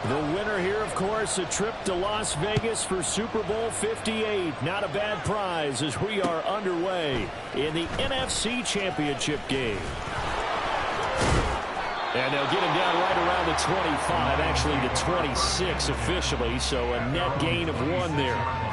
The winner here, of course, a trip to Las Vegas for Super Bowl 58. Not a bad prize as we are underway in the NFC Championship game. And they'll get him down right around the 25, actually the 26 officially, so a net gain of 1 there.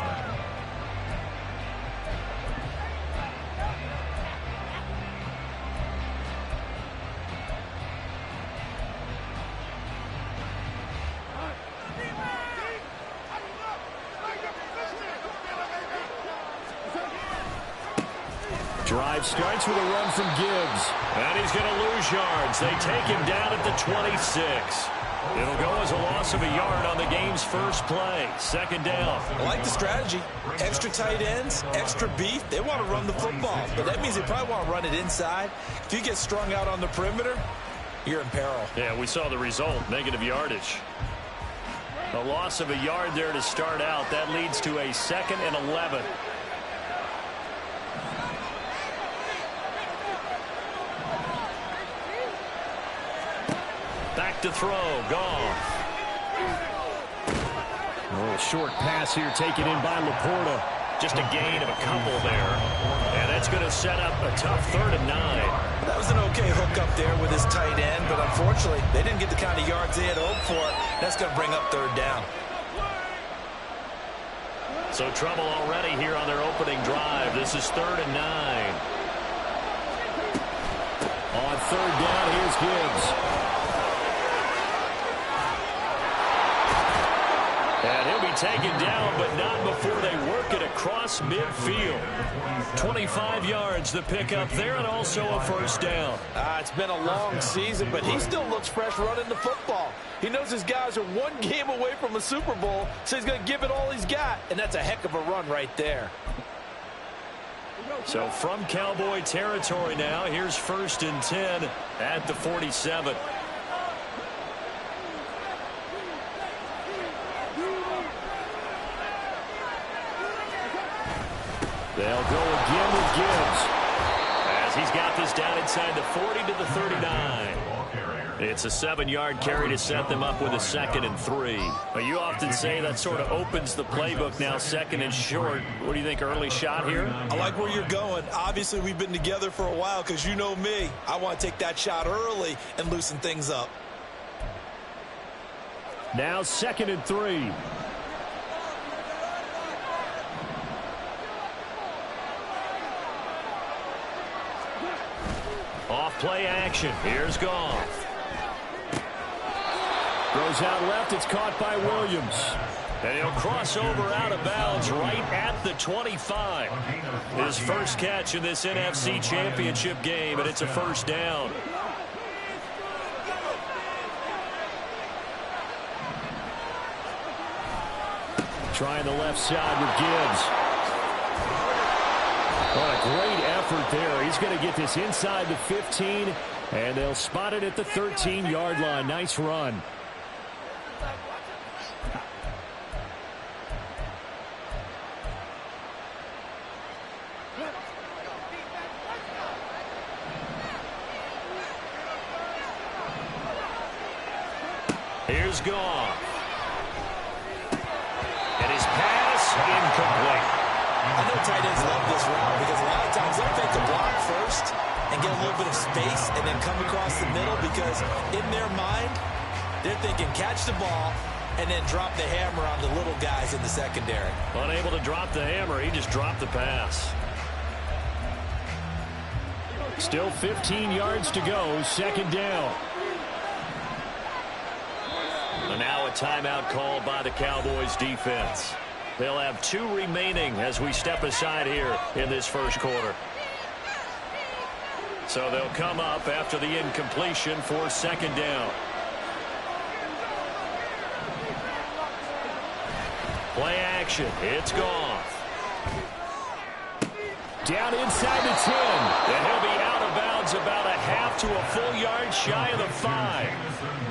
Drive starts with a run from Gibbs. And he's going to lose yards. They take him down at the 26. It'll go as a loss of a yard on the game's first play. Second down. I like the strategy. Extra tight ends, extra beef. They want to run the football, but that means they probably want to run it inside. If you get strung out on the perimeter, you're in peril. Yeah, we saw the result, negative yardage. A loss of a yard there to start out. That leads to a 2nd and 11. Back to throw. Goff. A short pass here taken in by Laporta. Just a gain of a couple there. And that's going to set up a tough 3rd and 9. That was an okay hook up there with his tight end, but unfortunately, they didn't get the kind of yards they had hoped for. That's going to bring up 3rd down. So trouble already here on their opening drive. This is 3rd and 9. On 3rd down, here's Gibbs. And he'll be taken down, but not before they work it across midfield. 25 yards the pickup there, and also a 1st down. It's been a long season, but he still looks fresh running the football. He knows his guys are 1 game away from a Super Bowl, so he's going to give it all he's got, and that's a heck of a run right there. So from Cowboy territory now, here's 1st and 10 at the 47. They'll go again with Gibbs as he's got this down inside the 40 to the 39. It's a 7-yard carry to set them up with a 2nd and 3. But you often say that sort of opens the playbook now, 2nd and short. What do you think, early shot here? I like where you're going. Obviously, we've been together for a while because you know me. I want to take that shot early and loosen things up. Now 2nd and 3. Off play action. Here's Goff. Throws out left. It's caught by Williams. And he'll cross over out of bounds right at the 25. His first catch in this NFC Championship game, and it's a 1st down. Trying the left side with Gibbs. What a great effort there. He's going to get this inside the 15, and they'll spot it at the 13-yard line. Nice run. Here's Goff. And his pass incomplete. I know tight ends love this route because a lot of times they'll take the block first and get a little bit of space and then come across the middle because in their mind, they're thinking catch the ball and then drop the hammer on the little guys in the secondary. Unable to drop the hammer, he just dropped the pass. Still 15 yards to go, 2nd down. And now a timeout called by the Cowboys defense. They'll have 2 remaining as we step aside here in this first quarter. So they'll come up after the incompletion for 2nd down. Play action. It's Goff. Down inside the 10. And he'll be out of bounds about a half to a full yard shy of the 5.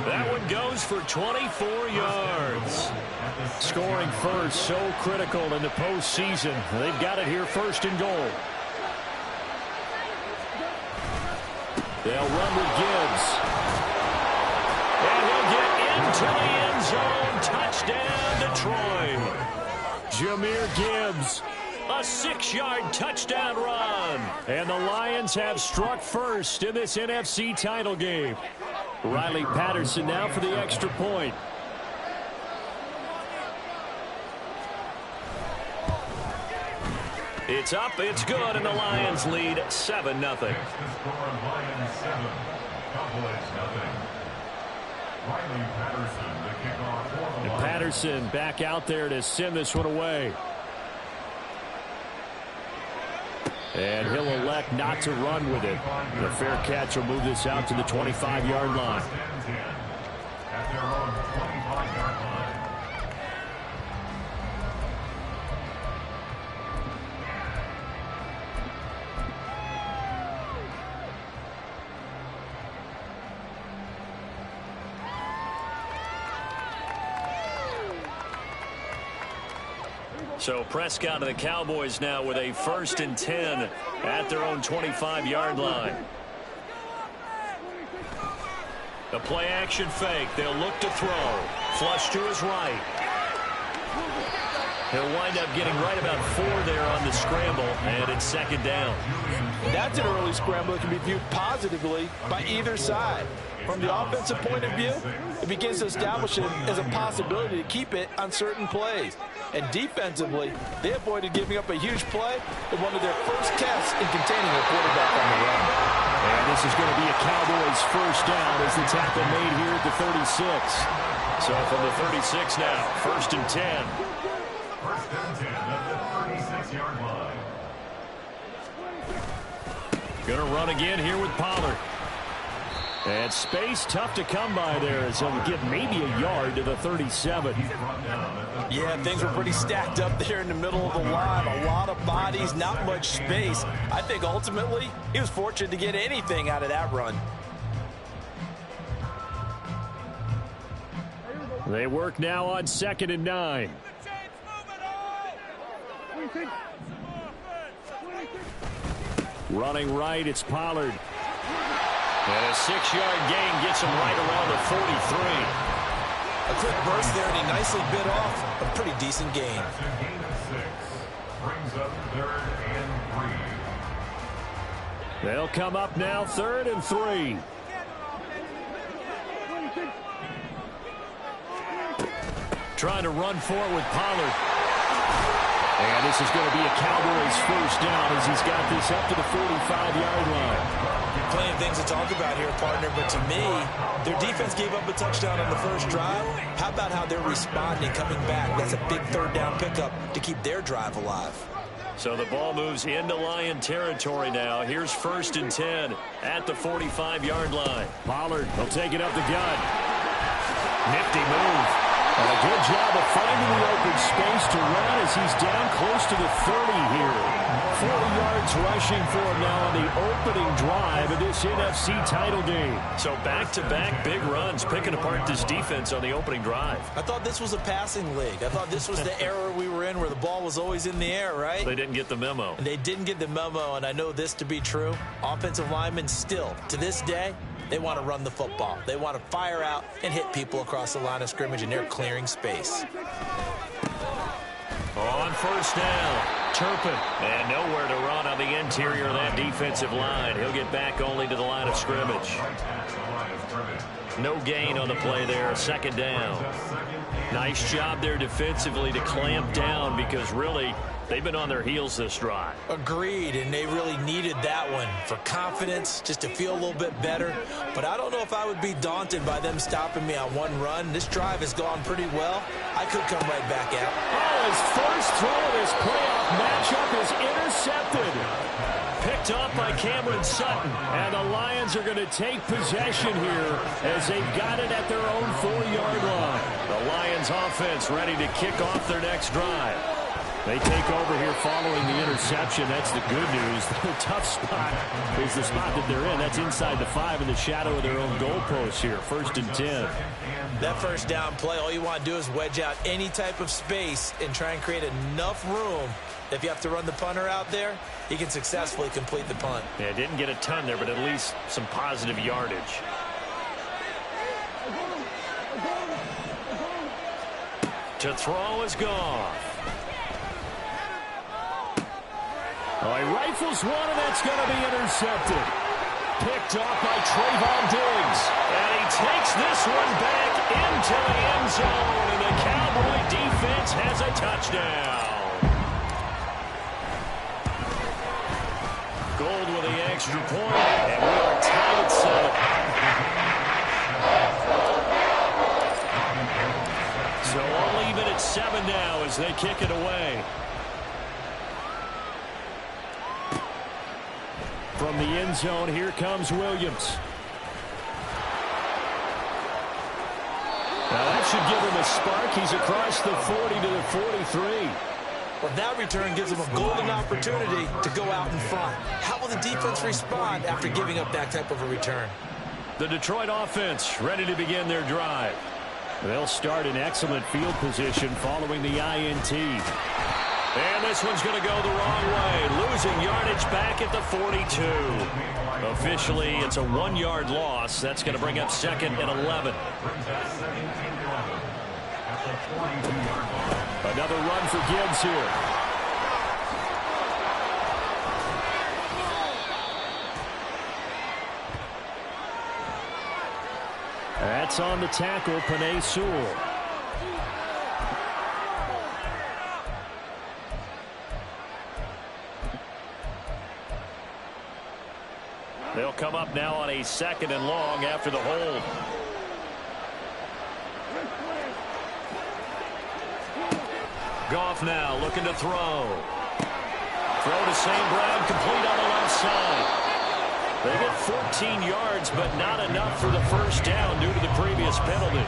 That one goes for 24 yards. Scoring first, so critical in the postseason. They've got it here 1st and goal. They'll run with Gibbs. And he'll get to the end zone. Touchdown, Detroit. Jahmyr Gibbs, a 6-yard touchdown run. And the Lions have struck first in this NFC title game. Riley Patterson now for the extra point. It's up, it's good, and the Lions lead 7-0. And Patterson back out there to send this one away. And he'll elect not to run with it. The fair catch will move this out to the 25-yard line. At their own 25-yard line. So Prescott and the Cowboys now with a 1st and 10 at their own 25-yard line. The play action fake. They'll look to throw. Flush to his right. He'll wind up getting right about 4 there on the scramble, and it's 2nd down. That's an early scramble that can be viewed positively by either side. From the offensive point of view, it begins to establish it as a possibility to keep it on certain plays. And defensively, they avoided giving up a huge play in one of their first tests in containing their quarterback on the run. And this is going to be a Cowboys 1st down as the tackle made here at the 36. So from the 36 now, 1st and 10. 1st and 10 at the 36-yard line. Going to run again here with Pollard. And space tough to come by there as he'll get maybe a yard to the 37. Yeah, things were pretty stacked up there in the middle of the line. A lot of bodies, not much space. I think ultimately he was fortunate to get anything out of that run. They work now on 2nd and 9. Running right, it's Pollard. And a 6-yard gain gets him right around the 43. A quick burst there, and he nicely bit off a pretty decent gain. Brings up 3rd and 3. They'll come up now 3rd and 3. Trying to run forward with Pollard. And this is going to be a Cowboys 1st down as he's got this up to the 45-yard line. Plenty of things to talk about here, partner, but to me, their defense gave up a touchdown on the first drive. How about how they're responding, coming back? That's a big 3rd down pickup to keep their drive alive. So the ball moves into Lion territory now. Here's 1st and 10 at the 45-yard line. Pollard will take it up the gut. Nifty move. And a good job of finding the open space to run as he's down close to the 30 here. 40 yards rushing for him now on the opening drive of this NFC title game. So back-to-back big runs, picking apart this defense on the opening drive. I thought this was a passing league. I thought this was the era we were in where the ball was always in the air, right? They didn't get the memo. They didn't get the memo, and I know this to be true. Offensive linemen still, to this day, they want to run the football. They want to fire out and hit people across the line of scrimmage, and they're clearing space. On 1st down, Turpin. And nowhere to run on the interior of that defensive line. He'll get back only to the line of scrimmage. No gain on the play there, 2nd down. Nice job there defensively to clamp down because really they've been on their heels this drive. Agreed, and they really needed that one for confidence, just to feel a little bit better. But I don't know if I would be daunted by them stopping me on one run. This drive has gone pretty well. I could come right back out. Oh, his first throw of this playoff matchup is intercepted. Picked off by Cameron Sutton. And the Lions are going to take possession here as they've got it at their own 4-yard line. The Lions offense ready to kick off their next drive. They take over here following the interception. That's the good news. The tough spot is the spot that they're in. That's inside the 5 in the shadow of their own goalpost here. 1st and 10. That 1st down play, all you want to do is wedge out any type of space and try and create enough room. If you have to run the punter out there, he can successfully complete the punt. Yeah, didn't get a ton there, but at least some positive yardage. To throw is Goff. Oh, he rifles one, and that's going to be intercepted. Picked off by Trayvon Diggs. And he takes this one back into the end zone, and the Cowboy defense has a touchdown. Gold with the extra point, and we are tied at 7. So all even at 7 now as they kick it away. From the end zone, here comes Williams. Now that should give him a spark. He's across the 40 to the 43. Well, that return gives him a golden opportunity to go out in front. How will the defense respond after giving up that type of a return? The Detroit offense ready to begin their drive. They'll start in excellent field position following the INT. And this one's going to go the wrong way. Losing yardage back at the 42. Officially, it's a 1-yard loss. That's going to bring up 2nd and 11. Another run for Gibbs here. That's on the tackle, Penei Sewell. They'll come up now on a 2nd and long after the hold. Goff now looking to throw. Throw to St. Brown, complete on the left side. They get 14 yards, but not enough for the first down due to the previous penalty.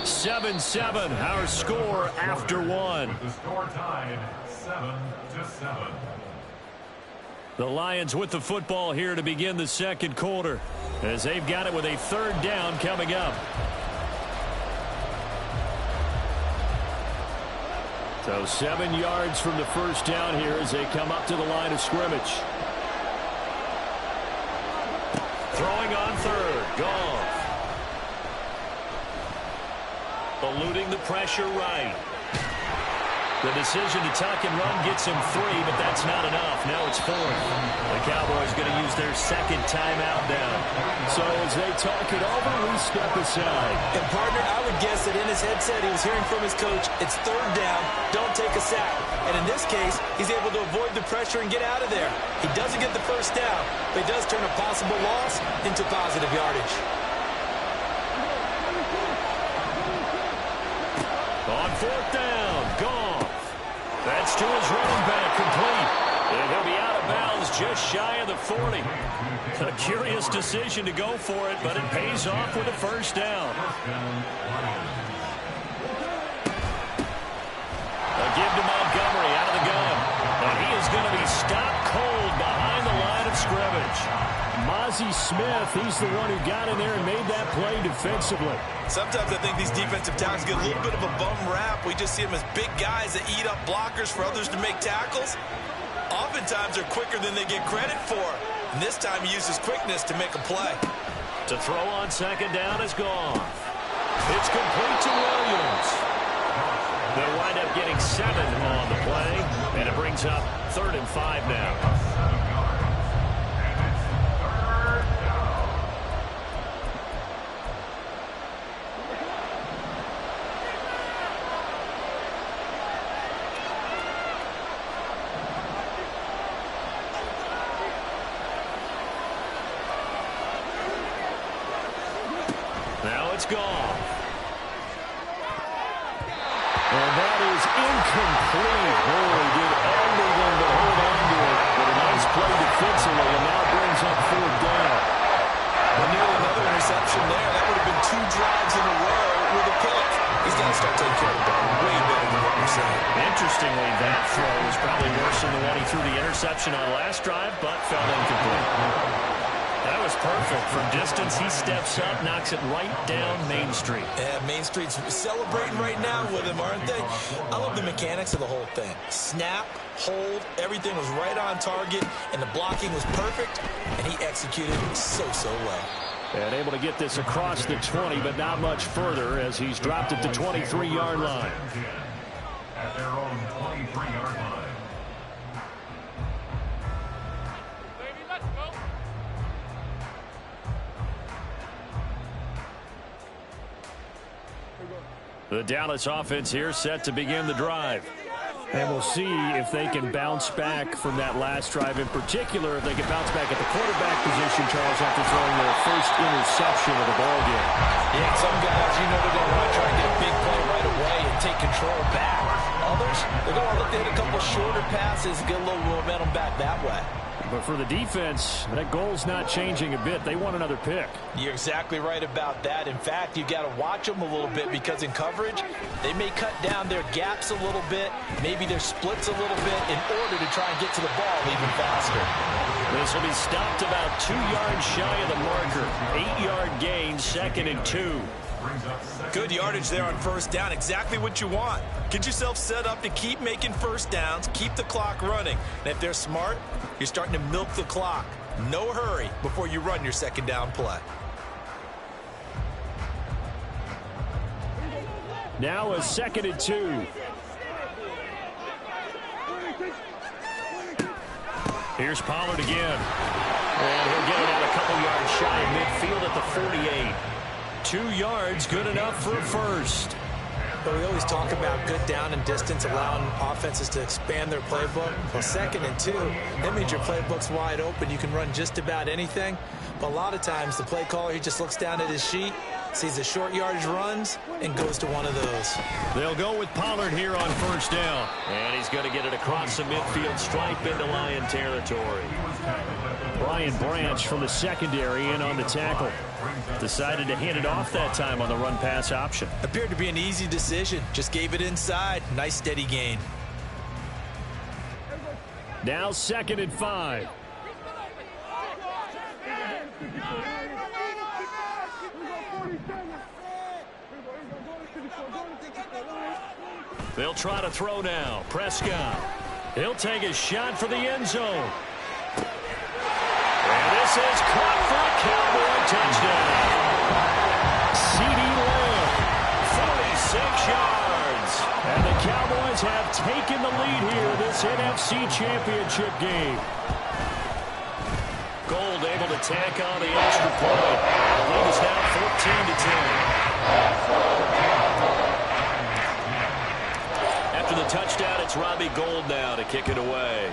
7-7, our score after 1. The score tied 7-7. The Lions with the football here to begin the second quarter, as they've got it with a 3rd down coming up. So 7 yards from the first down here as they come up to the line of scrimmage. Throwing on 3rd, Goff. Eluding the pressure right. The decision to tuck and run gets him 3, but that's not enough. Now it's 4th. The Cowboys going to use their 2nd timeout down. So as they talk it over, we step aside. And partner, I would guess that in his headset he was hearing from his coach, it's 3rd down, don't take a sack. And in this case, he's able to avoid the pressure and get out of there. He doesn't get the first down, but he does turn a possible loss into positive yardage. On 4th down, Goff. That's to his running back, complete. And he'll be out of bounds just shy of the 40. A curious decision to go for it, but it pays off with a first down. A give to Montgomery out of the gun. And he is going to be stopped cold behind the line of scrimmage. Mozzie Smith, he's the one who got in there and made that play defensively. Sometimes I think these defensive tackles get a little bit of a bum rap. We just see them as big guys that eat up blockers for others to make tackles. Oftentimes they're quicker than they get credit for. And this time he uses quickness to make a play. To throw on 2nd down is Goff. It's complete to Williams. They'll wind up getting 7 on the play, and it brings up 3rd and 5 now. Now it's Goff. And that is incomplete. Oh, he did everything but hold on to it. But a nice play defensively, and now brings up 4th down. Well, nearly another interception there. That would have been 2 drives in a row with a pick. He's got to start taking care of the ball way better than what we're saying. Interestingly, that throw was probably worse than the one he threw the interception on last drive, but fell incomplete. That was perfect. From distance, he steps up, knocks it right down Main Street. Yeah, Main Street's celebrating right now with him, aren't they? I love the mechanics of the whole thing. Snap, hold, everything was right on target, and the blocking was perfect, and he executed so well. And able to get this across the 20, but not much further as he's dropped it to 23-yard line. At their own 23-yard line. The Dallas offense here set to begin the drive. And we'll see if they can bounce back from that last drive, in particular, if they can bounce back at the quarterback position, Charles, after throwing their first interception of the ballgame. Yeah, some guys, they're going to want to try and get a big play right away and take control back. Others, they're going to look to hit a couple shorter passes, get a little momentum back that way. But for the defense, that goal's not changing a bit. They want another pick. You're exactly right about that. In fact, you got to watch them a little bit because in coverage, they may cut down their gaps a little bit, maybe their splits a little bit in order to try and get to the ball even faster. This will be stopped about 2 yards shy of the marker. 8-yard gain, 2nd and 2. Good yardage there on first down. Exactly what you want. Get yourself set up to keep making first downs, keep the clock running. And if they're smart, you're starting to milk the clock. No hurry before you run your second down play. Now a 2nd and 2. Here's Pollard again. And he'll get it out a couple yards shy of midfield at the 48. 2 yards, good enough for a first. But we always talk about good down and distance, allowing offenses to expand their playbook. Well, 2nd and 2, that means your playbook's wide open. You can run just about anything. But a lot of times, the play caller, he just looks down at his sheet, sees the short yardage runs, and goes to one of those. They'll go with Pollard here on first down. And he's going to get it across the midfield stripe into Lion territory. Brian Branch from the secondary in on the tackle. Decided to hand it off that time on the run-pass option. Appeared to be an easy decision. Just gave it inside. Nice steady gain. Now 2nd and 5. They'll try to throw now. Prescott. He'll take a shot for the end zone. And this is caught for a Cowboy touchdown. CeeDee Lamb, 46 yards. And the Cowboys have taken the lead here this NFC Championship game. Gold able to tack on the extra point. The lead is now 14-10. After the touchdown, it's Robbie Gould now to kick it away.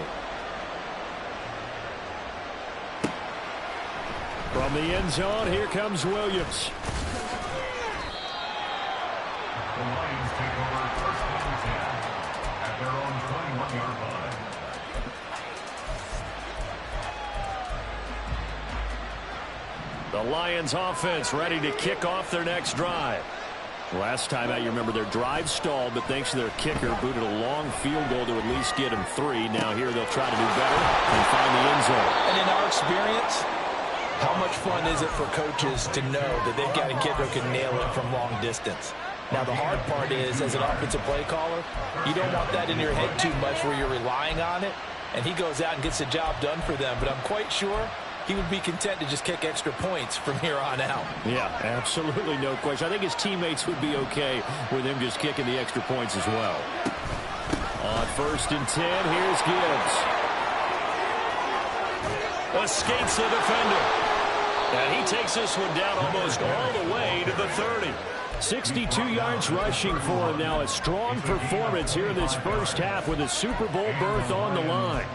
From the end zone, here comes Williams. The Lions take over first and 10 at their own 21-yard line. The Lions offense ready to kick off their next drive. Last time out, you remember their drive stalled, but thanks to their kicker, booted a long field goal to at least get them 3. Now here they'll try to do better and find the end zone. And in our experience, how much fun is it for coaches to know that they've got a kid who can nail it from long distance? Now, the hard part is, as an offensive play caller, you don't want that in your head too much where you're relying on it, and he goes out and gets the job done for them. But I'm quite sure he would be content to just kick extra points from here on out. Yeah, absolutely no question. I think his teammates would be okay with him just kicking the extra points as well. On 1st and 10, here's Gibbs. Escapes the defender. And he takes this one down almost all the way to the 30. 62 yards rushing for him now. A strong performance here in this first half with a Super Bowl berth on the line.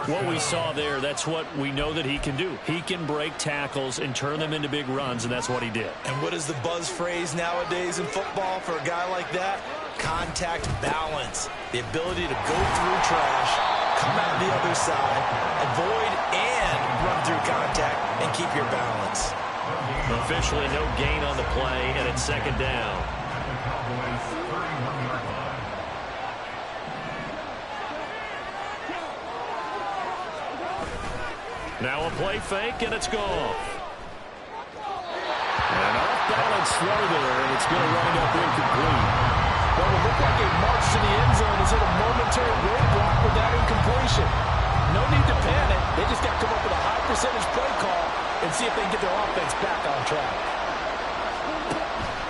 What we saw there, that's what we know that he can do. He can break tackles and turn them into big runs, and that's what he did. And what is the buzz phrase nowadays in football for a guy like that? Contact balance. The ability to go through trash, come out the other side, avoid and run through contact, and keep your balance. Officially no gain on the play, and it's 2nd down. The Cowboys 31-yard line. Now a play fake, and it's gone. An off-balance throw there, and it's going to wind up incomplete. Well, it looked like a march to the end zone has hit a momentary roadblock with that incompletion. No need to panic. They just got to come up with a high percentage play call and see if they can get their offense back on track.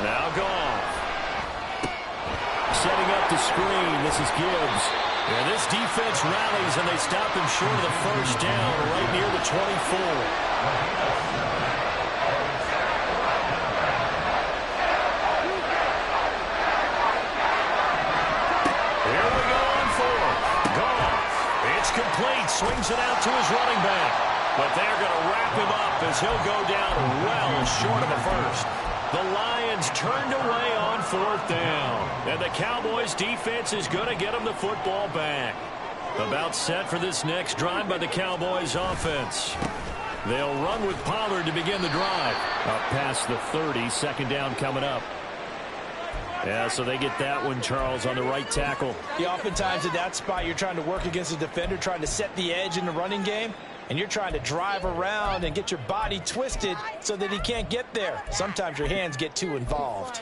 Now gone. Setting up the screen. This is Gibbs. And this defense rallies, and they stop him short of the first down right near the 24. Complete, swings it out to his running back. But they're going to wrap him up as he'll go down well short of a first. The Lions turned away on 4th down. And the Cowboys defense is going to get them the football back. About set for this next drive by the Cowboys offense. They'll run with Pollard to begin the drive. Up past the 30, second down coming up. Yeah, so they get that one, Charles, on the right tackle. Yeah, oftentimes at that spot, you're trying to work against a defender, trying to set the edge in the running game, and you're trying to drive around and get your body twisted so that he can't get there. Sometimes your hands get too involved.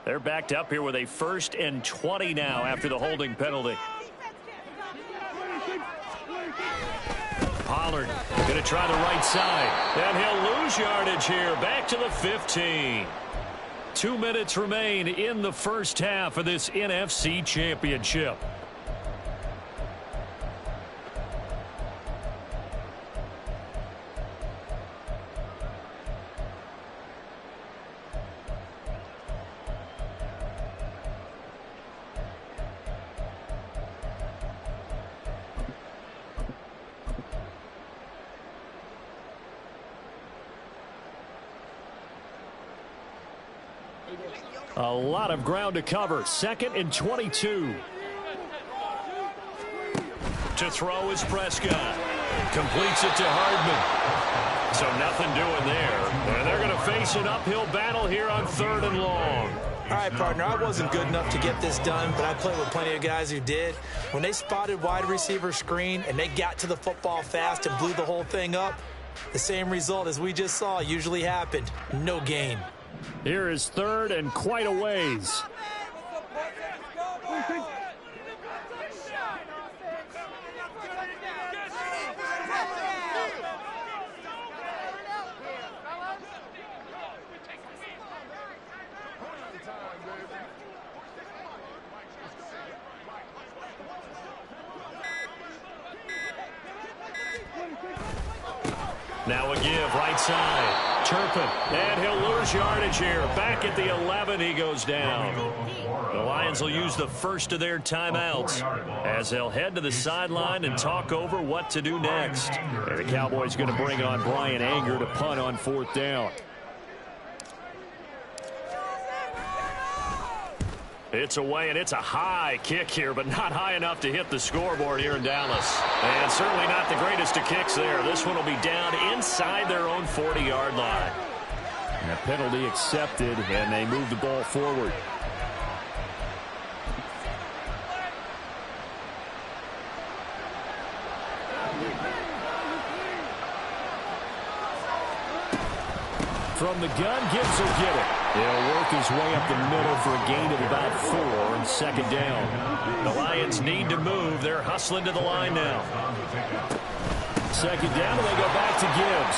They're backed up here with a 1st and 20 now after the holding penalty. Pollard going to try the right side. And he'll lose yardage here. Back to the 15. 2 minutes remain in the first half of this NFC Championship. A lot of ground to cover. 2nd and 22. To throw is Prescott. Completes it to Hardman. So nothing doing there. And they're going to face an uphill battle here on 3rd and long. All right, partner, I wasn't good enough to get this done, but I played with plenty of guys who did. When they spotted wide receiver screen and they got to the football fast and blew the whole thing up, the same result as we just saw usually happened. No gain. Here is 3rd and quite a ways. Now a give, right side. Turpin, and he'll lose yardage here. Back at the 11, he goes down. The Lions will use the first of their timeouts as they'll head to the sideline and talk over what to do next. And the Cowboys going to bring on Brian Anger to punt on 4th down. It's away, and it's a high kick here, but not high enough to hit the scoreboard here in Dallas. And certainly not the greatest of kicks there. This one will be down inside their own 40-yard line. And a penalty accepted, and they move the ball forward. From the gun, Gibbs will get it. He'll work his way up the middle for a gain of about 4 and 2nd down. The Lions need to move. They're hustling to the line now. 2nd down, and they go back to Gibbs.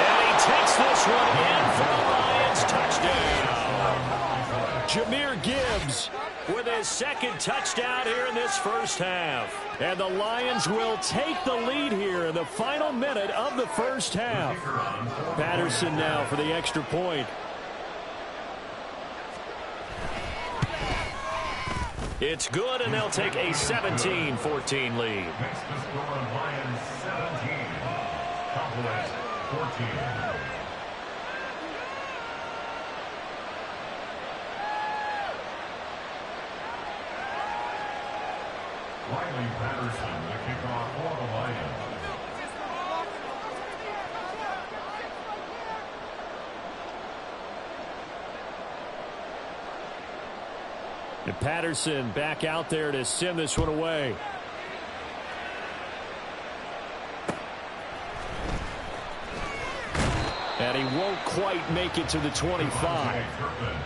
And he takes this one in for the Lions. Touchdown. Jahmyr Gibbs with his 2nd touchdown here in this first half. And the Lions will take the lead here in the final minute of the first half. Patterson now for the extra point. It's good, and they'll take a 17-14 lead. Next to score, Lions 17, Cowboys 14. Riley Patterson, the kickoff for the Lions. And Patterson back out there to send this one away. And he won't quite make it to the 25.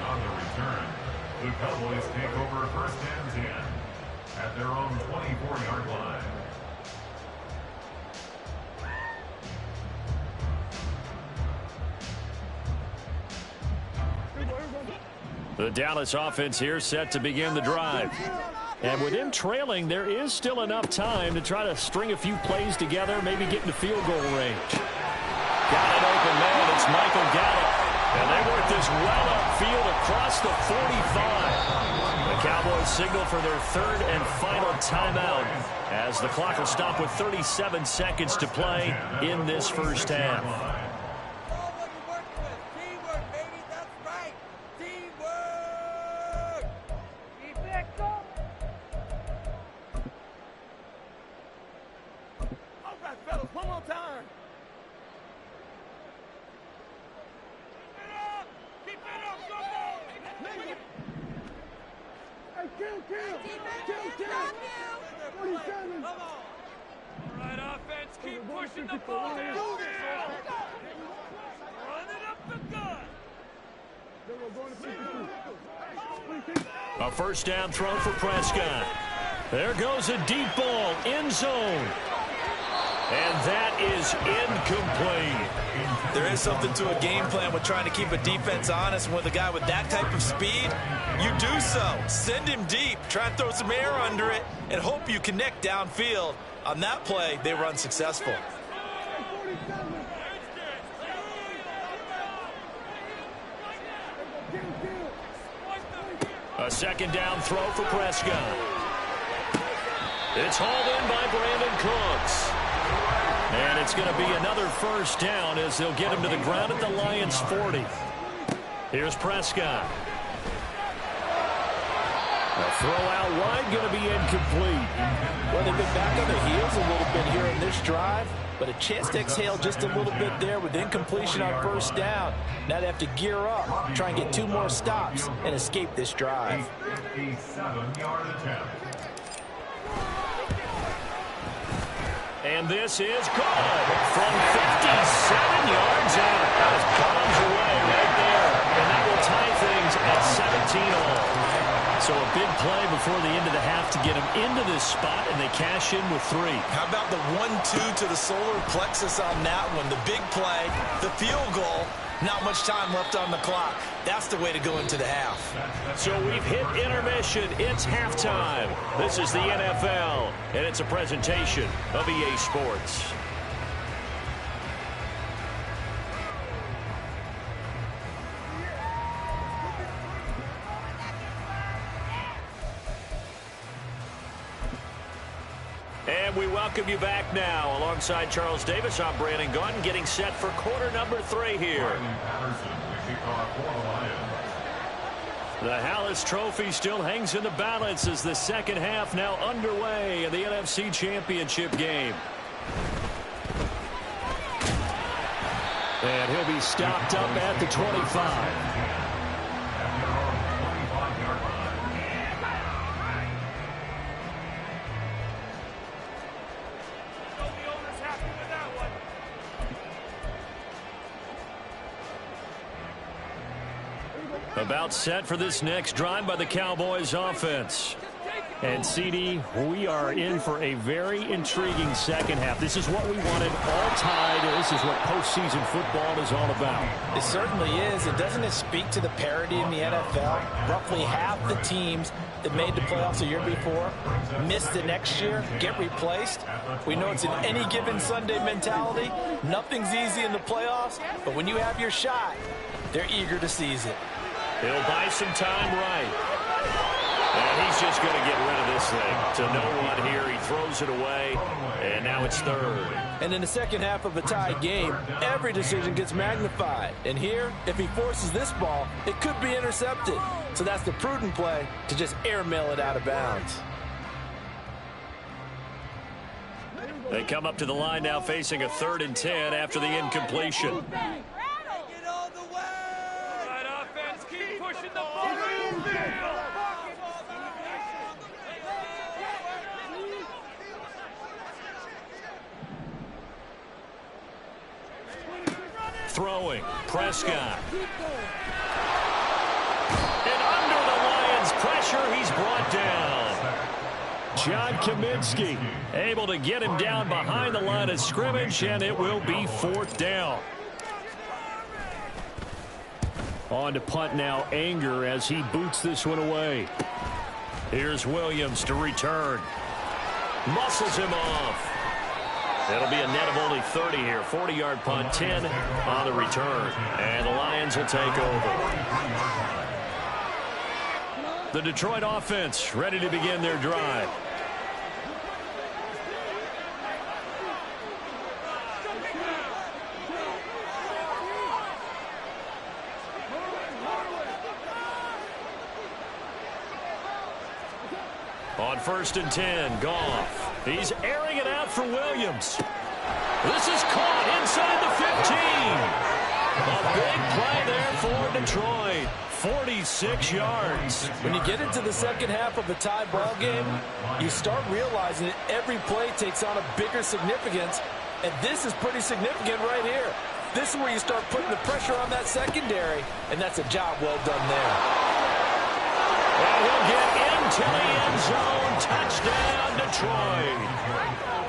On the return, the Cowboys take over first and 10 at their own 24-yard line. The Dallas offense here set to begin the drive. And with him trailing, there is still enough time to try to string a few plays together, maybe get into field goal range. Got an open man. It's Michael Gallup. And they work this well upfield across the 45. The Cowboys signal for their third and final timeout as the clock will stop with 37 seconds to play in this first half. A first down throw for Prescott. There goes a deep ball, end zone. And that is incomplete. There is something to a game plan with trying to keep a defense honest. And with a guy with that type of speed, you do so. Send him deep, try and throw some air under it, and hope you connect downfield. On that play, they were unsuccessful. A second down throw for Prescott. It's hauled in by Brandon Cooks. And it's going to be another first down as they'll get him to the ground at the Lions' 40. Here's Prescott. A throw out wide, going to be incomplete. Well, they've been back on their heels a little bit here in this drive, but a chance to exhale just a little bit there with incompletion on first down. Now they have to gear up, try and get 2 more stops, and escape this drive. 57-yard attempt. And this is good from 57 yards out. That bombs away right there. And that will tie things at 17-all. So a big play before the end of the half to get them into this spot, and they cash in with 3. How about the 1-2 to the solar plexus on that one? The big play, the field goal, not much time left on the clock. That's the way to go into the half. So we've hit intermission. It's halftime. This is the NFL, and it's a presentation of EA Sports. And we welcome you back now. Alongside Charles Davis, I'm Brandon Gaudin, getting set for quarter number 3 here. The Hallis Trophy still hangs in the balance as the second half now underway in the NFC Championship game. And he'll be stopped up at the 25. About set for this next drive by the Cowboys offense. And CD, we are in for a very intriguing second half. This is what we wanted, all tied. This is what postseason football is all about. It certainly is. And doesn't it speak to the parity in the NFL? Roughly half the teams that made the playoffs a year before missed the next year, get replaced. We know it's an any given Sunday mentality. Nothing's easy in the playoffs, but when you have your shot, they're eager to seize it. He'll buy some time right. And he's just going to get rid of this thing. To no one here. He throws it away. And now it's third. And in the second half of a tied game, every decision gets magnified. And here, if he forces this ball, it could be intercepted. So that's the prudent play to just airmail it out of bounds. They come up to the line now facing a 3rd and 10 after the incompletion. throwing. Prescott. And under the Lions' pressure, he's brought down. John Kaminsky able to get him down behind the line of scrimmage, and it will be 4th down. On to punt now, Anger, as he boots this one away. Here's Williams to return. Muscles him off. It'll be a net of only 30 here. 40-yard punt, 10 on the return. And the Lions will take over. The Detroit offense ready to begin their drive. On 1st and 10, Goff. He's airing it out for Williams. This is caught inside the 15. A big play there for Detroit. 46 yards. When you get into the second half of a tie ball game, you start realizing that every play takes on a bigger significance, and this is pretty significant right here. This is where you start putting the pressure on that secondary, and that's a job well done there. And he'll get into the end zone. Touchdown, Detroit.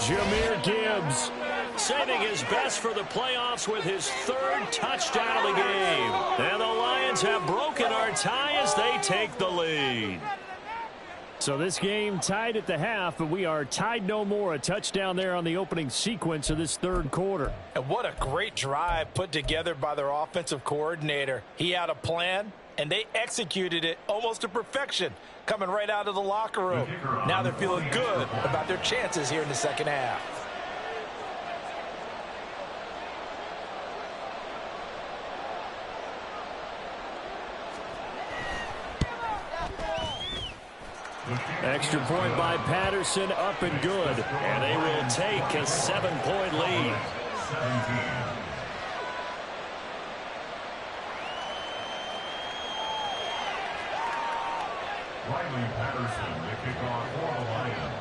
Jahmyr Gibbs saving his best for the playoffs with his 3rd touchdown of the game. And the Lions have broken our tie as they take the lead. So this game tied at the half, but we are tied no more. A touchdown there on the opening sequence of this 3rd quarter. And what a great drive put together by their offensive coordinator. He had a plan, and they executed it almost to perfection, coming right out of the locker room. Now they're feeling good about their chances here in the second half. Extra point by Patterson, up and good. And they will take a 7-point lead. 17. Riley Patterson, the kickoff for the Lions.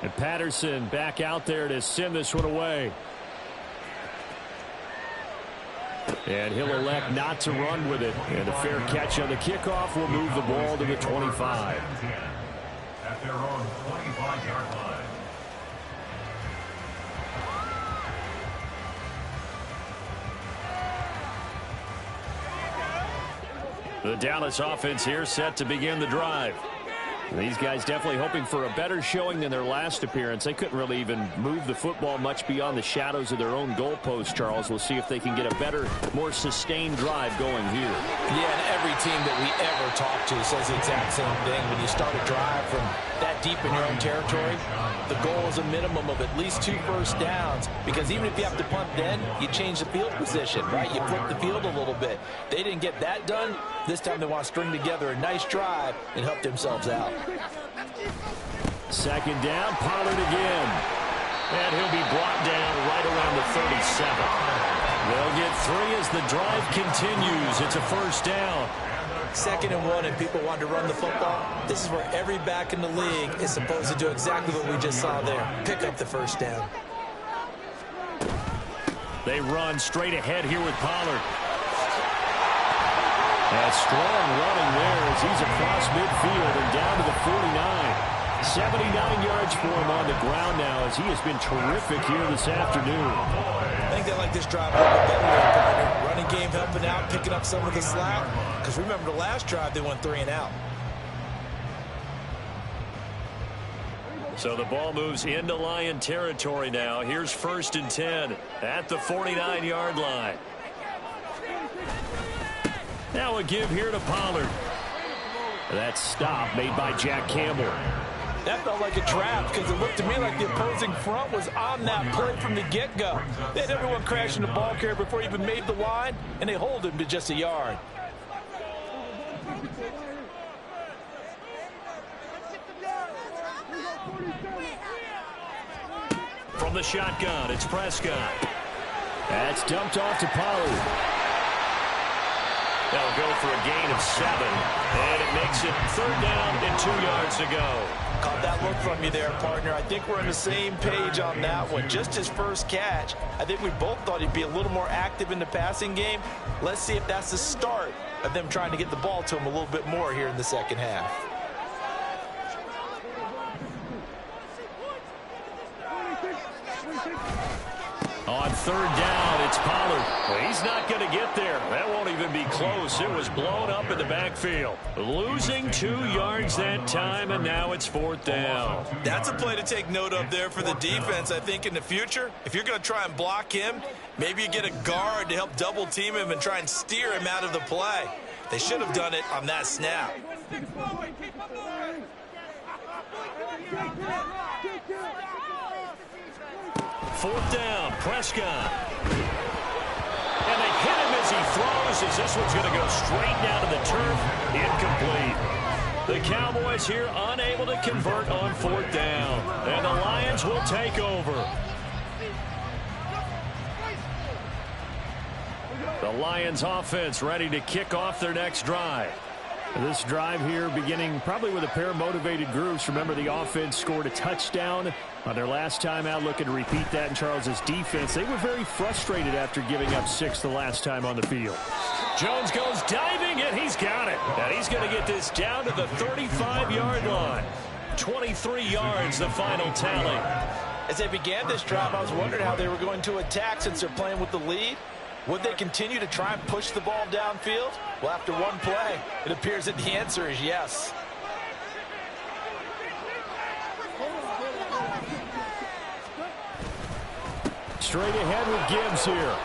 And Patterson back out there to send this one away. And he'll elect not to run with it. And a fair catch on the kickoff will move the ball to the 25. At their own 25-yard line. The Dallas offense here set to begin the drive. These guys definitely hoping for a better showing than their last appearance. They couldn't really even move the football much beyond the shadows of their own goalpost, Charles. We'll see if they can get a better, more sustained drive going here. Yeah, and every team that we ever talk to says the exact same thing. When you start a drive from that deep in your own territory, the goal is a minimum of at least 2 first downs, because even if you have to punt then, you change the field position, right? You flip the field a little bit. They didn't get that done. This time they want to string together a nice drive and help themselves out. 2nd down, Pollard again. And he'll be brought down right around the 37. They'll get 3 as the drive continues. It's a 1st down. 2nd and 1, and people want to run the football. This is where every back in the league is supposed to do exactly what we just saw there. Pick up the 1st down. They run straight ahead here with Pollard. A strong running there as he's across midfield and down to the 49. 79 yards for him on the ground now as he has been terrific here this afternoon. I think they like this drive a little bit better than partner. Running game helping out, picking up some of the slack. Because remember the last drive, they went 3 and out. So the ball moves into Lion territory now. Here's 1st and 10 at the 49-yard line. Now a give here to Pollard. That stop made by Jack Campbell. That felt like a trap because it looked to me like the opposing front was on that play from the get-go. They had everyone crashing the ball carrier before he even made the line, and they hold him to just a yard. From the shotgun, it's Prescott. That's dumped off to Pollard. They'll go for a gain of 7, and it makes it 3rd down and 2 yards to go. Caught that look from you there, partner. I think we're on the same page on that one. Just his first catch, I think we both thought he'd be a little more active in the passing game. Let's see if that's the start of them trying to get the ball to him a little bit more here in the second half. On 3rd down, it's Pollard. Well, he's not going to get there. That won't even be close. It was blown up in the backfield. Losing 2 yards that time, and now it's 4th down. That's a play to take note of there for the defense. I think in the future, if you're going to try and block him, maybe you get a guard to help double team him and try and steer him out of the play. They should have done it on that snap. 4th down, Prescott. And they hit him as he throws, as this one's going to go straight down to the turf. Incomplete. The Cowboys here unable to convert on 4th down. And the Lions will take over. The Lions offense ready to kick off their next drive. This drive here beginning probably with a pair of motivated groups. Remember, the offense scored a touchdown on their last time out. Looking to repeat that in Charles's defense. They were very frustrated after giving up 6 the last time on the field. Jones goes diving, and he's got it. And he's going to get this down to the 35-yard line. 23 yards, the final tally. As they began this drive, I was wondering how they were going to attack since they're playing with the lead. Would they continue to try and push the ball downfield? Well, after one play, it appears that the answer is yes. Straight ahead with Gibbs here.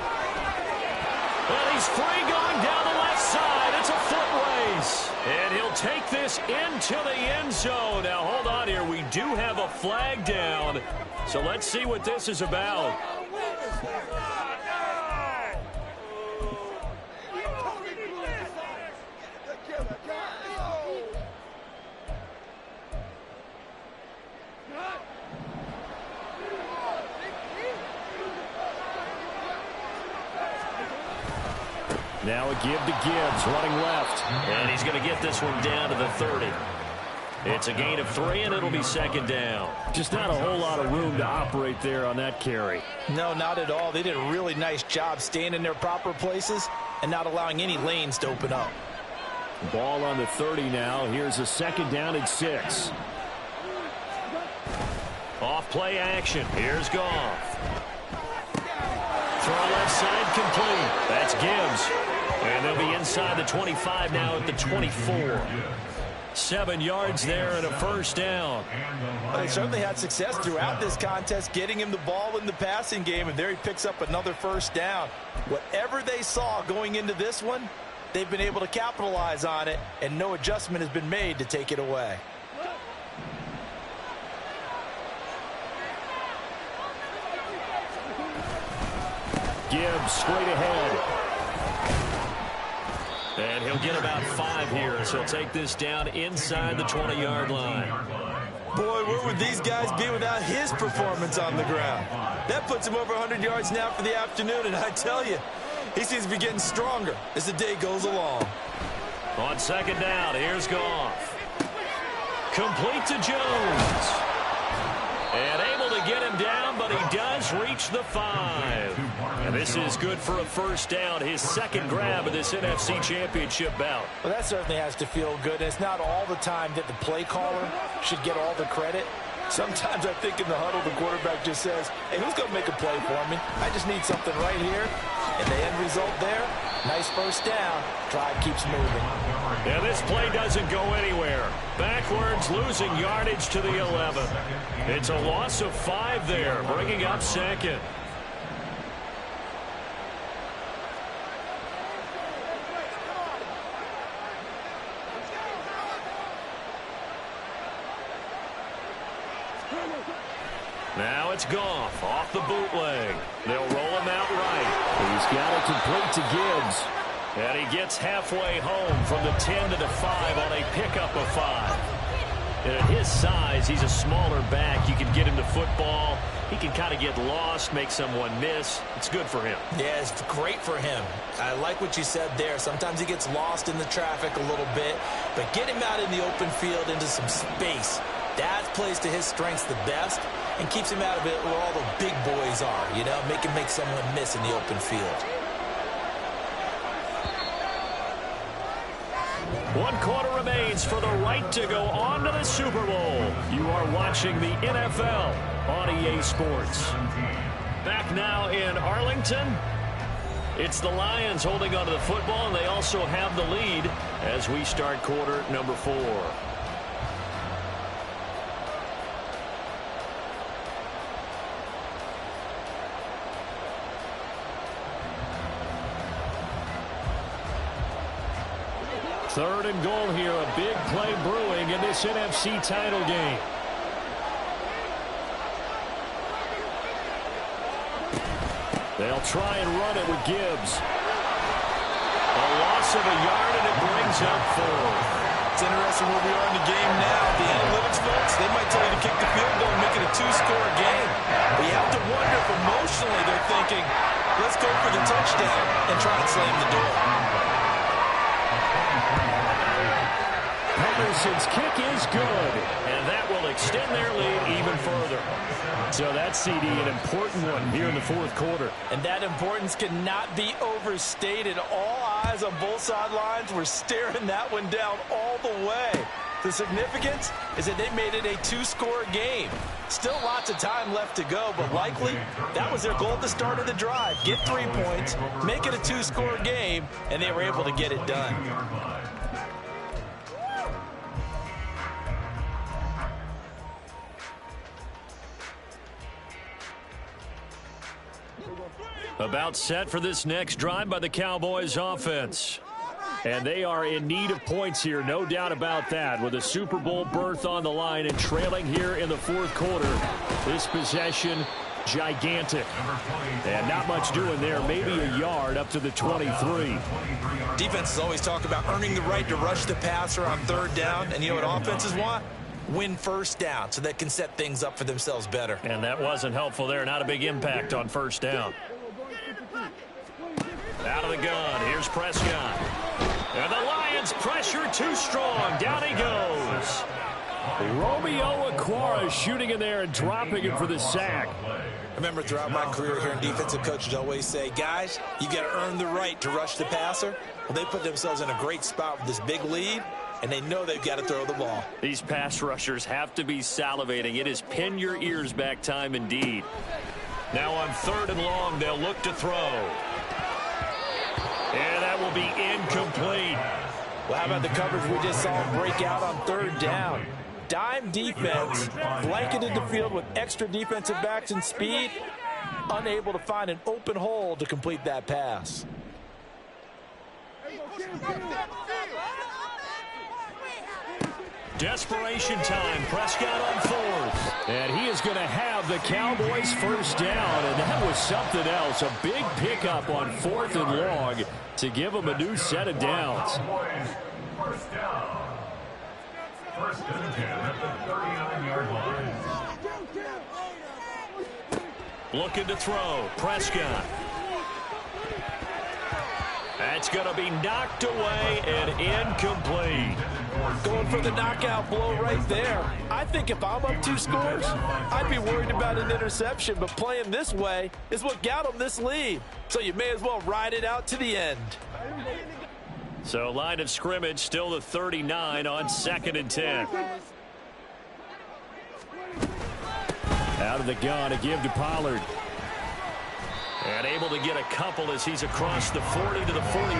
Well, he's free going down the left side. It's a foot race. And he'll take this into the end zone. Now, hold on here. We do have a flag down. So let's see what this is about. Now a give to Gibbs, running left. And he's going to get this one down to the 30. It's a gain of 3, and it'll be 2nd down. Just not a whole lot of room to operate there on that carry. No, not at all. They did a really nice job staying in their proper places and not allowing any lanes to open up. Ball on the 30 now. Here's a 2nd down and 6. Off play action. Here's Goff. Throw left side complete. That's Gibbs. And they'll be inside the 25 now at the 24. 7 yards there and a 1st down. Well, they certainly had success throughout this contest getting him the ball in the passing game, and there he picks up another 1st down. Whatever they saw going into this one, they've been able to capitalize on it, and no adjustment has been made to take it away. Gibbs straight ahead. And he'll get about 5 here as he'll take this down inside the 20-yard line. Boy, where would these guys be without his performance on the ground? That puts him over 100 yards now for the afternoon, and I tell you, he seems to be getting stronger as the day goes along. On 2nd down, here's Goff. Complete to Jones. And able to get him down, but he does reach the 5. And this is good for a 1st down, his 2nd grab of this NFC Championship bout. Well, that certainly has to feel good. And it's not all the time that the play caller should get all the credit. Sometimes I think in the huddle, the quarterback just says, hey, who's going to make a play for me? I just need something right here. And the end result there, nice 1st down. Drive keeps moving. Yeah, this play doesn't go anywhere. Backwards, losing yardage to the 11. It's a loss of 5 there, bringing up 2nd. Now it's Goff off the bootleg. They'll roll him out right. He's got it complete to Gibbs. And he gets halfway home from the 10 to the 5 on a pickup of 5. And at his size, he's a smaller back. You can get him to football. He can kind of get lost, make someone miss. It's good for him. Yeah, it's great for him. I like what you said there. Sometimes he gets lost in the traffic a little bit, but get him out in the open field into some space. That plays to his strengths the best and keeps him out of it where all the big boys are, you know, make him make someone miss in the open field. 1 quarter remains for the right to go on to the Super Bowl. You are watching the NFL on EA Sports. Back now in Arlington. It's the Lions holding onto the football, and they also have the lead as we start quarter number 4. Third and goal here, a big play brewing in this NFC title game. They'll try and run it with Gibbs. A loss of a yard, and it brings up 4. It's interesting where we are in the game now. The analytics folks, they might tell you to kick the field goal and make it a 2-score game. But you have to wonder if emotionally they're thinking, let's go for the touchdown and try and slam the door. Henderson's kick is good, and that will extend their lead even further. So that's, CD, an important one here in the 4th quarter. And that importance cannot be overstated. All eyes on both sidelines were staring that one down all the way. The significance is that they made it a 2-score game. Still lots of time left to go, but likely that was their goal at the start of the drive. Get 3 points, make it a 2-score game, and they were able to get it done. About set for this next drive by the Cowboys offense. And they are in need of points here, no doubt about that, with a Super Bowl berth on the line and trailing here in the 4th quarter. This possession, gigantic. And not much doing there, maybe a yard up to the 23. Defenses always talk about earning the right to rush the passer on 3rd down, and you know what offenses want? Win 1st down so they can set things up for themselves better. And that wasn't helpful there, not a big impact on 1st down. Out of the gun, here's Prescott. And the Lions pressure too strong. Down he goes. Romeo Okwara shooting in there and dropping him for the sack. I remember throughout my career here in defensive coaches always say, guys, you got to earn the right to rush the passer. Well, they put themselves in a great spot with this big lead, and they know they've got to throw the ball. These pass rushers have to be salivating. It is pin your ears back time indeed. Now on 3rd and long, they'll look to throw. And that will be incomplete. Well, how about the coverage we just saw break out on 3rd down? Dime defense, blanketed the field with extra defensive backs and speed, unable to find an open hole to complete that pass. Desperation time. Prescott on 4th. And he is going to have the Cowboys 1st down. And that was something else. A big pickup on 4th and long to give them a new set of downs. 1st down. 1st and 10 at the 39-yard line. Looking to throw. Prescott. That's going to be knocked away and incomplete. Going for the knockout blow right there. I think if I'm up 2 scores, I'd be worried about an interception, but playing this way is what got them this lead. So you may as well ride it out to the end. So line of scrimmage still the 39 on 2nd and 10. Out of the gun to give to Pollard. And able to get a couple as he's across the 40 to the 41.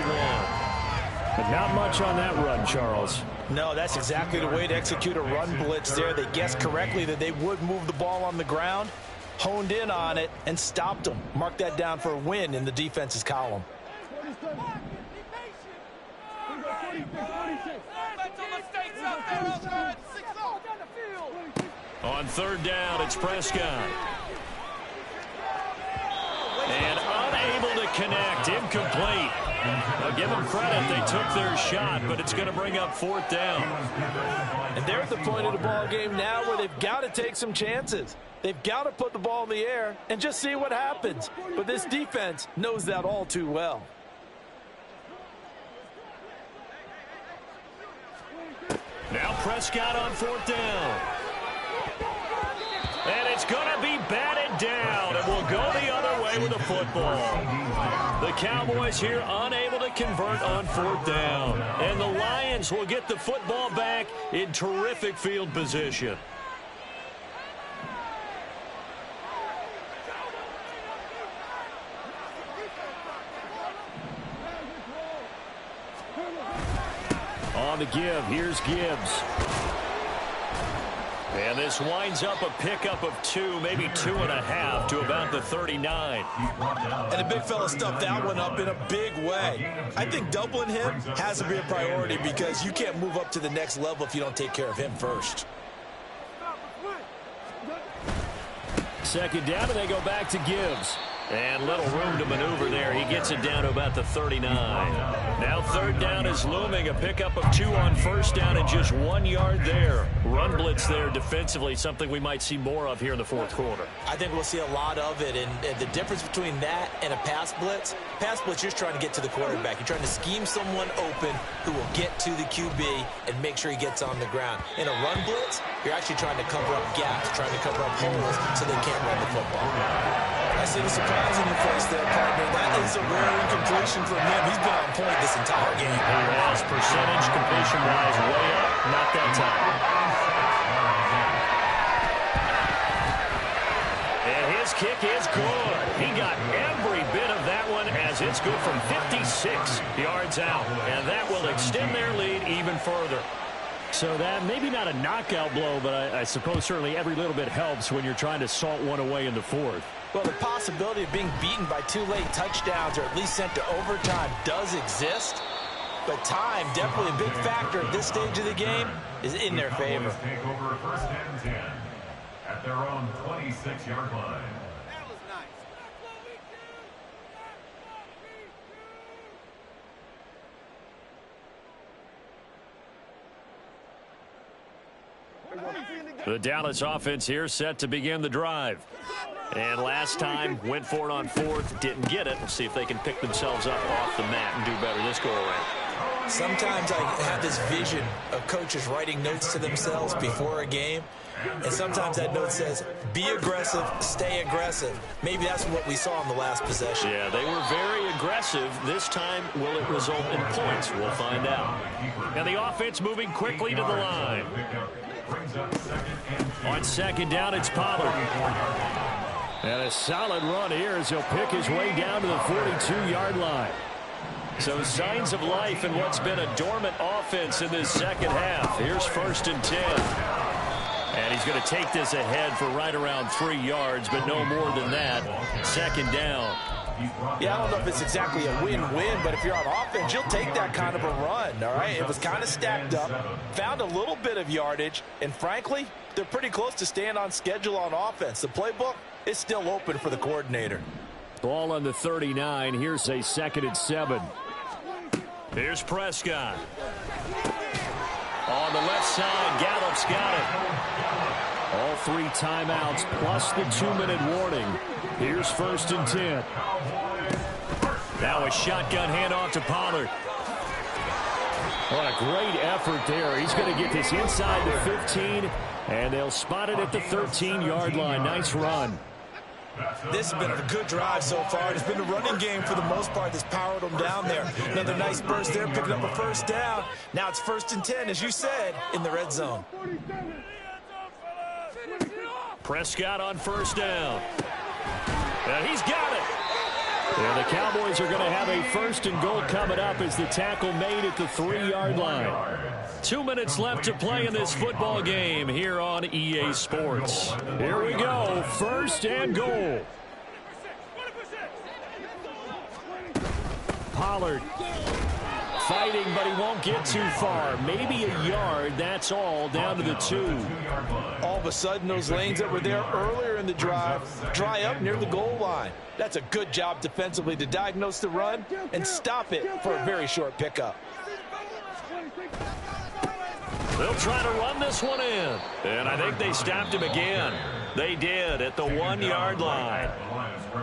But not much on that run, Charles. No, that's exactly the way to execute a run blitz there. They guessed correctly that they would move the ball on the ground, honed in on it, and stopped them. Mark that down for a win in the defense's column. On 3rd down, it's Prescott. And unable to connect. Incomplete. Now give them credit. They took their shot, but it's going to bring up 4th down. And they're at the point of the ball game now where they've got to take some chances. They've got to put the ball in the air and just see what happens. But this defense knows that all too well. Now Prescott on 4th down. And it's going to be batted down, and we'll go the other way with the football. The Cowboys here unable to convert on 4th down. And the Lions will get the football back in terrific field position. On the give, here's Gibbs. And this winds up a pickup of 2, maybe 2.5 to about the 39. And the big fella stuffed that one up in a big way. I think doubling him has to be a priority because you can't move up to the next level if you don't take care of him first. 2nd down, and they go back to Gibbs. And little room to maneuver there. He gets it down to about the 39. Now 3rd down is looming. A pickup of 2 on 1st down and just 1 yard there. Run blitz there defensively, something we might see more of here in the 4th quarter. I think we'll see a lot of it. And the difference between that and a pass blitz, you're just trying to get to the quarterback. You're trying to scheme someone open who will get to the QB and make sure he gets on the ground. In a run blitz, you're actually trying to cover up gaps, trying to cover up holes so they can't run the football. I see the surprise in your face there, partner. That is a rare incompletion from him. He's been on point this entire game. He has. Percentage completion-wise way up. Not that time. And his kick is good. He got every bit of that one as it's good from 56 yards out. And that will extend their lead even further. So that maybe not a knockout blow, but I suppose certainly every little bit helps when you're trying to salt one away in the 4th. Well, the possibility of being beaten by 2 late touchdowns or at least sent to overtime does exist. But time, definitely a big factor at this stage of the game, is in their favor. Take over 1st and 10 at their own 26-yard line. The Dallas offense here set to begin the drive. And last time, went for it on 4th, didn't get it. We'll see if they can pick themselves up off the mat and do better this go-around. Sometimes I have this vision of coaches writing notes to themselves before a game. And sometimes that note says, be aggressive, stay aggressive. Maybe that's what we saw in the last possession. Yeah, they were very aggressive. This time, will it result in points? We'll find out. And the offense moving quickly to the line. On 2nd down, it's Pollard. And a solid run here as he'll pick his way down to the 42-yard line. So signs of life in what's been a dormant offense in this 2nd half. Here's 1st and 10. And he's going to take this ahead for right around 3 yards, but no more than that. 2nd down. Yeah, I don't know if it's exactly a win-win, but if you're on offense, you'll take that kind of a run, all right? It was kind of stacked up, found a little bit of yardage, and frankly, they're pretty close to staying on schedule on offense. The playbook is still open for the coordinator. Ball on the 39. Here's a 2nd and 7. Here's Prescott. On the left side, Gallup's got it. All 3 timeouts plus the 2-minute warning. Here's 1st and 10. Now a shotgun handoff to Pollard. What a great effort there. He's going to get this inside the 15, and they'll spot it at the 13-yard line. Nice run. This has been a good drive so far. It's been a running game for the most part that's powered them down there. Another nice burst there, picking up a 1st down. Now it's 1st and 10, as you said, in the red zone. Prescott on 1st down. And he's got it. Yeah, the Cowboys are going to have a 1st and goal coming up as the tackle made at the 3-yard line. 2 minutes left to play in this football game here on EA Sports. Here we go, 1st and goal. Pollard Fighting, but he won't get too far. Maybe a yard, that's all, down to the 2. All of a sudden, those lanes that were there earlier in the drive dry up near the goal line. That's a good job defensively to diagnose the run and stop it for a very short pickup. They'll try to run this one in. And I think they stopped him again. They did at the 1-yard line.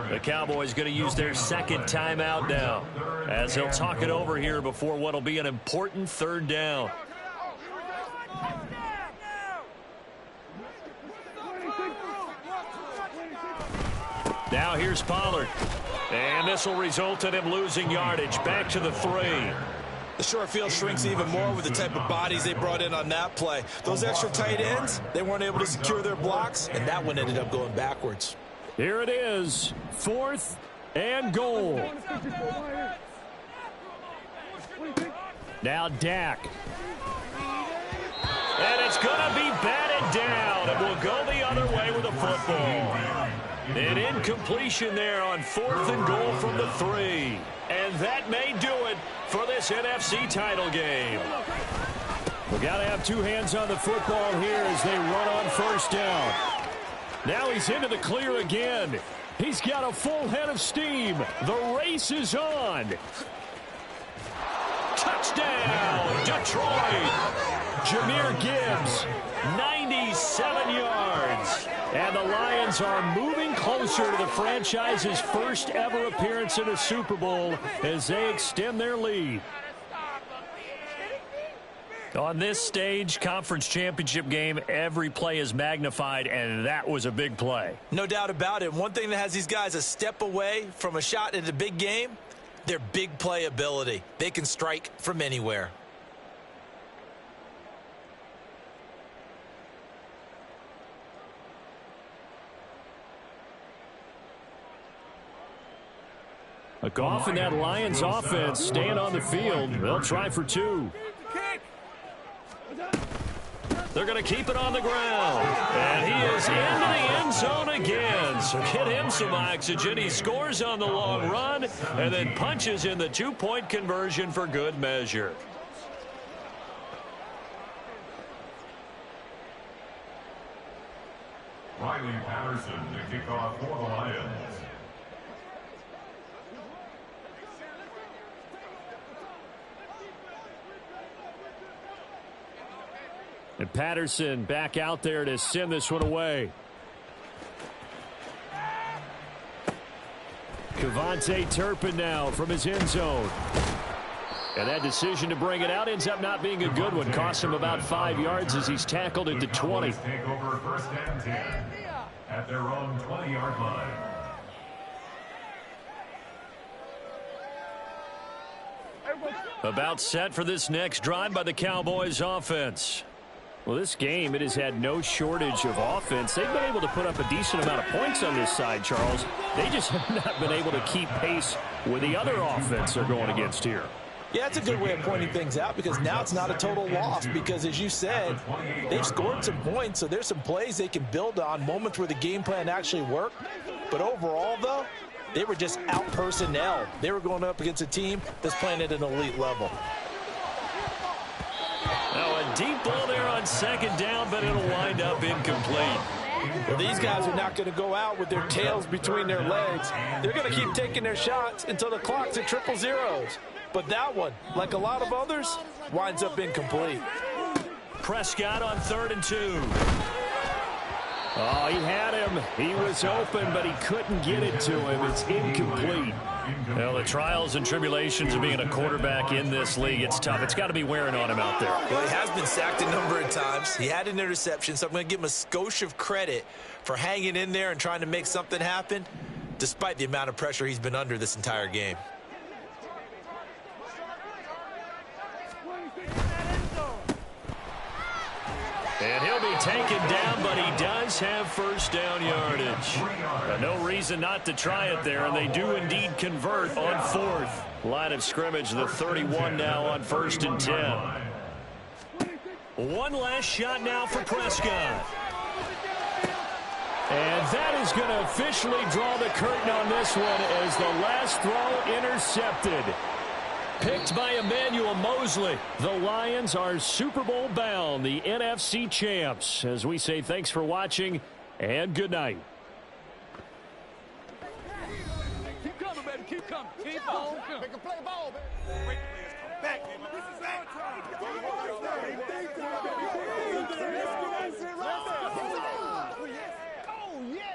The Cowboys going to use their second timeout now as they'll talk it over here before what will be an important 3rd down. Now here's Pollard. And this will result in him losing yardage back to the 3. The short field shrinks even more with the type of bodies they brought in on that play. Those extra tight ends, they weren't able to secure their blocks, and that one ended up going backwards. Here it is, 4th and goal. Now Dak. And it's going to be batted down. It will go the other way with the football. An incompletion there on 4th and goal from the 3. And that may do it for this NFC title game. We got to have 2 hands on the football here as they run on 1st down. Now he's into the clear again. He's got a full head of steam. The race is on. Touchdown, Detroit. Jahmyr Gibbs, 97 yards. And the Lions are moving closer to the franchise's first ever appearance in a Super Bowl as they extend their lead. On this stage, conference championship game, every play is magnified, and that was a big play. No doubt about it. One thing that has these guys a step away from a shot at a big game, their big play ability. They can strike from anywhere. A Goff and that Lions offense staying on the field. They'll try for 2. They're going to keep it on the ground. And he is into the end zone again. So get him some oxygen. He scores on the long run and then punches in the 2-point conversion for good measure. Riley Patterson to kick off for the Lions. And Patterson back out there to send this one away. Kevontae Turpin now from his end zone. And that decision to bring it out ends up not being a good one. Cost him about 5 yards as he's tackled at the 20. Take over 1st and 10 at their own 20-yard line. About set for this next drive by the Cowboys offense. Well, this game, it has had no shortage of offense. They've been able to put up a decent amount of points on this side, Charles. They just have not been able to keep pace with the other offense they're going against here. Yeah, that's a good way of pointing things out because now it's not a total loss because, as you said, they've scored some points, so there's some plays they can build on, moments where the game plan actually worked. But overall, though, they were just out-personnel. They were going up against a team that's playing at an elite level. Now a deep ball there on 2nd down, but it'll wind up incomplete. Well, these guys are not going to go out with their tails between their legs. They're going to keep taking their shots until the clock's at 000. But that one, like a lot of others, winds up incomplete. Prescott on 3rd and 2. Oh, he had him. He was open, but he couldn't get it to him. It's incomplete. Well, the trials and tribulations of being a quarterback in this league, it's tough. It's got to be wearing on him out there. Well, he has been sacked a number of times. He had an interception, so I'm going to give him a skosh of credit for hanging in there and trying to make something happen, despite the amount of pressure he's been under this entire game. And he'll be taken down, but he does have 1st down yardage. No reason not to try it there, and they do indeed convert on 4th. Line of scrimmage, the 31 now on 1st and 10. One last shot now for Prescott. And that is going to officially draw the curtain on this one as the last throw intercepted. Picked by Emmanuel Mosley. The Lions are Super Bowl bound, the NFC champs. As we say, thanks for watching and good night. Keep coming, baby. Keep coming. Keep on coming. Make a play ball, baby. Great players come back. This is our time. Oh, yeah.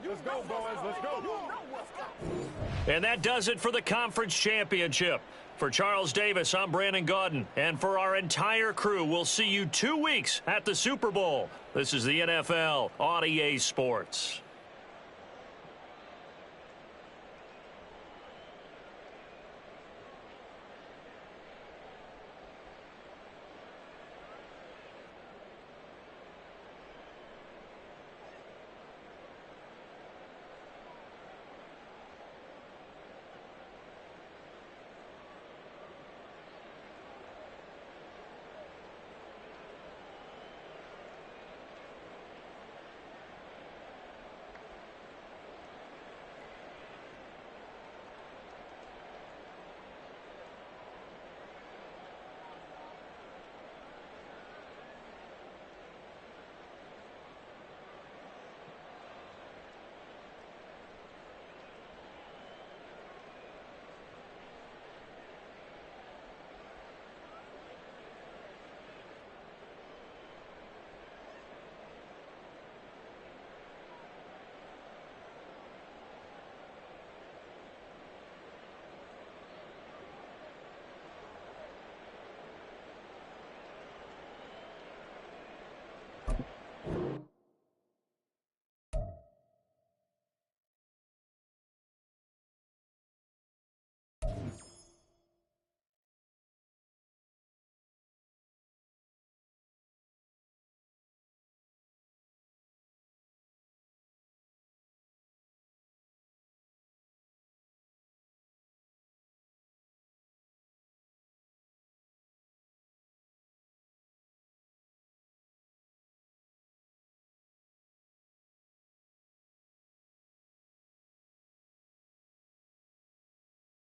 Let's go, boys. Let's go. And that does it for the conference championship. For Charles Davis, I'm Brandon Gaudin. And for our entire crew, we'll see you 2 weeks at the Super Bowl. This is the NFL on EA Sports.